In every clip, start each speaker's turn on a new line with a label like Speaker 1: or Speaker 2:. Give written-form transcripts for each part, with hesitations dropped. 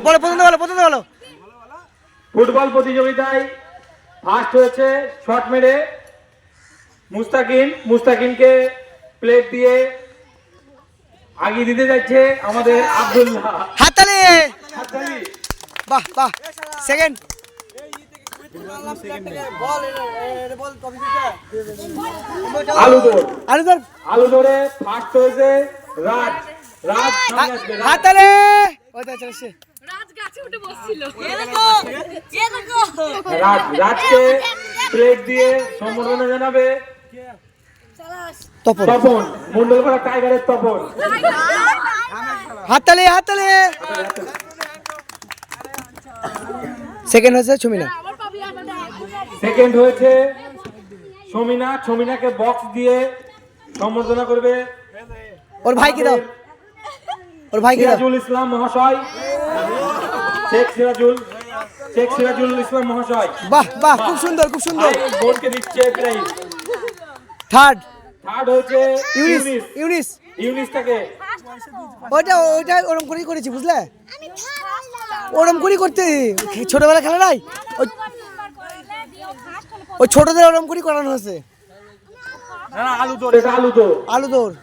Speaker 1: বলো প্রথম বলো।
Speaker 2: ফুটবল প্রতিযোগিতায় ফার্স্ট হয়েছে শট মেরে মুস্তাকিনকে প্লেট দিয়ে আগিয়ে দিতে যাচ্ছে আমাদের আব্দুল্লাহ।
Speaker 1: হাততালি। বাহ সেকেন্ড।
Speaker 2: আলু ধরে ফার্স্ট হয়েছে রাজ।
Speaker 1: হাততালি।
Speaker 2: রাজকে প্লেট দিয়ে সম্মাননা জানাবে তপন, মন্ডলপাড়া টাইগারের তপন।
Speaker 1: হাততালি। সেকেন্ড হয়েছে ছমিনাকে বক্স দিয়ে সম্বর্ধনা করবে ওর ভাইকে দাও।
Speaker 2: সিরাজুল ইসলাম মহাশয়, শেখ সিরাজুল ইসলাম মহাশয়।
Speaker 1: বাহ খুব সুন্দর
Speaker 2: বোনকে দিচ্ছে প্রাইজ।
Speaker 1: থার্ড
Speaker 2: হয়েছে ইউনিসটাকে।
Speaker 1: ওইটা ওরম করেই করেছি, বুঝলে? ওরম করেই করতে, ছোটবেলা খেলা নাই, ওই ছোটদের ওরম করেই করানো হয়েছে। আলু দৌড়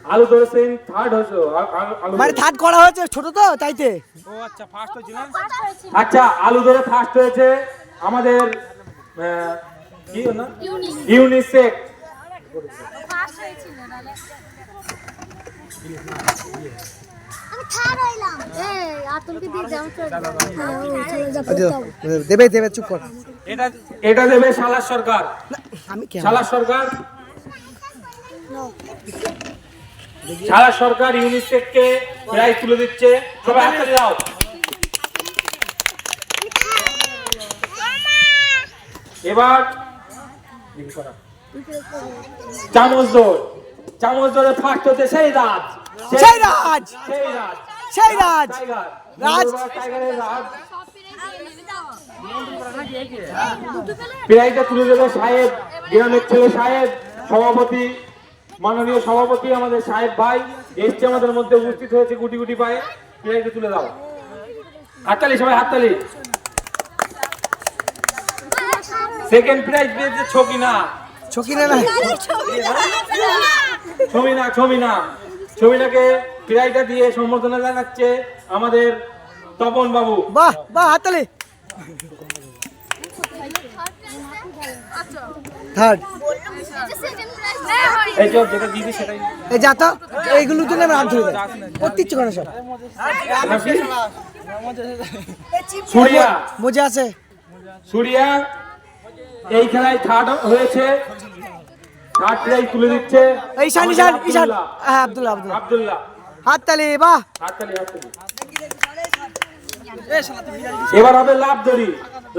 Speaker 1: থার্ড হয়েছে, মানে থার্ড করা হয়েছে, ছোট তো তাইতে।
Speaker 2: আচ্ছা, আলু দৌড়ে ফার্স্ট হয়েছে আমাদের ইউনিসেক।
Speaker 1: দেবে চুপ কর।
Speaker 2: এটা দেবে সালার সরকার। সালার সরকার ইউনিসেফকে প্রাইজ তুলে দিচ্ছে। সবাই হাততালি দাও। এবার চামচ দৌড়ে ফার্স্ট হচ্ছে সেই রাজ। প্রাইজটা তুলে দেবে সাহেব, গ্রামের ছেলে সাহেব, সভাপতি, মাননীয় সভাপতি আমাদের সাহেব ভাই এসছে আমাদের মধ্যে, উপস্থিত হয়েছে গুটি পায়ে। প্রাইজটা তুলে দাও। হাততালি, সবাই হাততালি। সেকেন্ড প্রাইজ পেয়েছে ছমিনাকে প্রাইজটা দিয়ে সম্বর্ধনা জানাচ্ছে আমাদের তপন বাবু।
Speaker 1: বাহ হাততালি। থার্ড এই যা তো, এইগুলোর জন্য আমি হাত ধরে দেয় করতেছি কেন সব। মজা আছে।
Speaker 2: সুরিয়া এই খেলায় থার্ড হয়েছে, থার্ড প্রাইজ তুলে দিচ্ছে
Speaker 1: ঈশান আব্দুল্লাহ। হাততালি। বাহ হাততালি।
Speaker 2: এবার হবে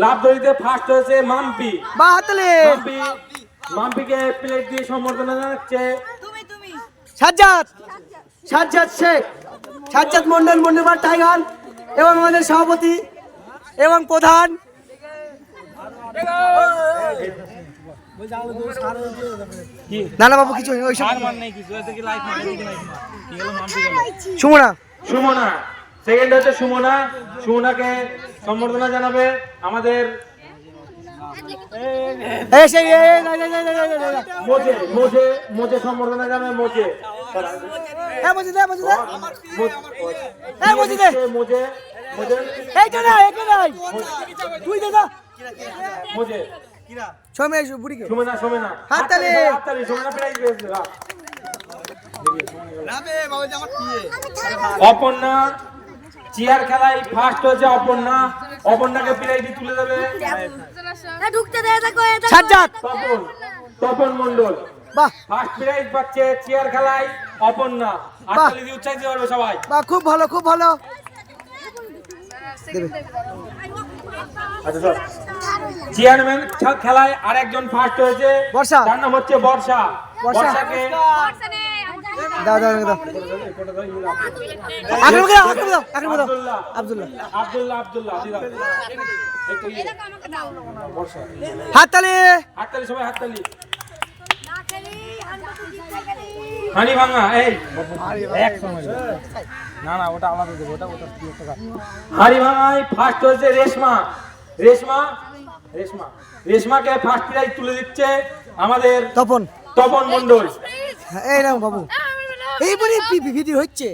Speaker 2: লাভদড়িতে ফার্স্ট হয়েছে মাম্পি।
Speaker 1: বাহ হাততালি।
Speaker 2: মাম্পিকে প্লেট দিয়ে সম্বর্ধনা জানাচ্ছে
Speaker 1: সাজ্জাদ শেখ, সাজ্জাদ মন্ডলপাড়া টাইগার এবং আমাদের সভাপতি এবং প্রধান। নানা বাবু কিছু
Speaker 2: সুমনা সেকেন্ড হচ্ছে সুমনাকে সম্বর্ধনা জানাবে আমাদের মোজে সম্বর্ধনা জানাবে মোজে। অপর্ণা চেয়ার খেলায় ফার্স্ট হয়েছে অপর্ণাকে প্রাইজ তুলে দেবে তপন মন্ডল। ফার্স্ট প্রাইজ পাচ্ছে চেয়ার খেলায় অপর্ণা। হাততালি দিয়ে উৎসাহিত করবে সবাই।
Speaker 1: খুব ভালো।
Speaker 2: চেয়ারম্যান খেলায় আরেকজন ফার্স্ট হয়েছে, তার নাম হচ্ছে বর্ষাকে
Speaker 1: হাততালি।
Speaker 2: সবাই হাততালি। হানি ভাঙা এই
Speaker 3: না না ওটা আলাদা দেবো, ওটা ওটা কি একটা
Speaker 2: হাড়ি ভাঙায় ফার্স্ট হয়েছে রেশমা। রেশমা রেশমা রেশমাকে ফার্স্ট প্রাইজ তুলে দিচ্ছে আমাদের
Speaker 1: তপন।
Speaker 2: তপন মণ্ডল।
Speaker 1: হ্যাঁ, এই নাও বাবু, এই বলে ভিডিও হচ্ছে,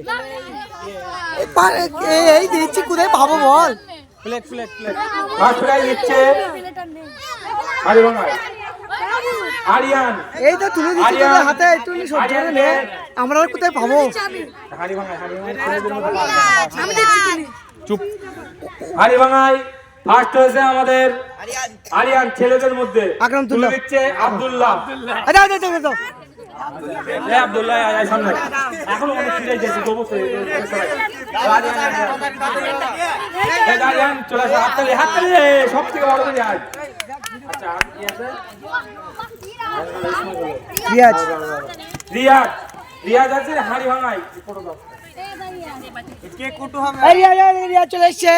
Speaker 1: এই দিচ্ছি কোথায় ভাবো বল।
Speaker 3: Plate plate plate
Speaker 2: first prize দিচ্ছে হাড়ি ভাঙায় আরিয়ান।
Speaker 1: এই তো তুলে দিচ্ছি তোদের হাতে, একটু সহ্য করে নে, আমরা আর কোথায় পাবো।
Speaker 2: হাড়ি ভাঙায় ছেলেদের মধ্যে চুপ। হাড়ি ভাঙায় ফার্স্ট হয়েছে আমাদের আরিয়ান ছেলেদের মধ্যে।
Speaker 1: আকরাম
Speaker 2: তুলে
Speaker 1: তুল্লাহ।
Speaker 2: দিচ্ছে আব্দুল্লাহ।
Speaker 1: আচ্ছা আচ্ছা আচ্ছা আচ্ছা।
Speaker 2: এই আব্দুল্লাহ আয় সামনে। এখনো মনে ফিরে যাচ্ছে তো অবশ্যই। আরিয়ান চলে আসে, হাততালি হাততালি সবথেকে বড় করে আয়। আচ্ছা আর কি আছে?
Speaker 1: রিয়াজ,
Speaker 2: রিয়াজ। রিয়াজ আছে হাড়ি ভাঙায় ফটো দাও।
Speaker 3: কে কুটু হবে
Speaker 1: এই রিয়াজ চলে এসছে।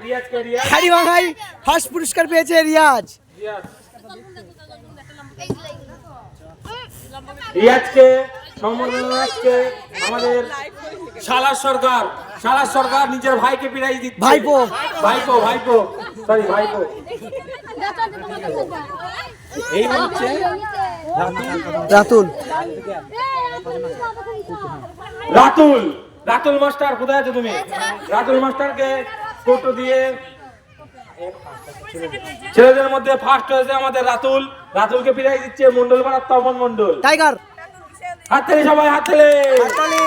Speaker 2: রিয়াজকে রিয়াজ
Speaker 1: হাড়ি ভাঙাই ফার্স্ট পুরস্কার পেয়েছে রিয়াজ।
Speaker 2: রিয়াজ রিয়াজকে সম্মাননা আজকে আমাদের শালা সরকার। শালা সরকার নিজের ভাইকে প্রাইজ দিচ্ছে।
Speaker 1: ভাইপো।
Speaker 2: ভাইপো ভাইপো সরি ভাইপো। এই হচ্ছে
Speaker 1: রাতুল।
Speaker 2: রাতুল। রাতুল মাস্টার কোথায় আছো তুমি? রাতুল মাস্টারকে ফটো দিয়ে ছেলেদের মধ্যে ফার্স্ট হয়েছে আমাদের রাতুল। রাতুলকে প্রাইজ দিচ্ছে মন্ডল পাড়ার তপন মন্ডল।
Speaker 1: টাইগার।
Speaker 2: হাততালি সবাই হাততালি।
Speaker 1: হাততালি।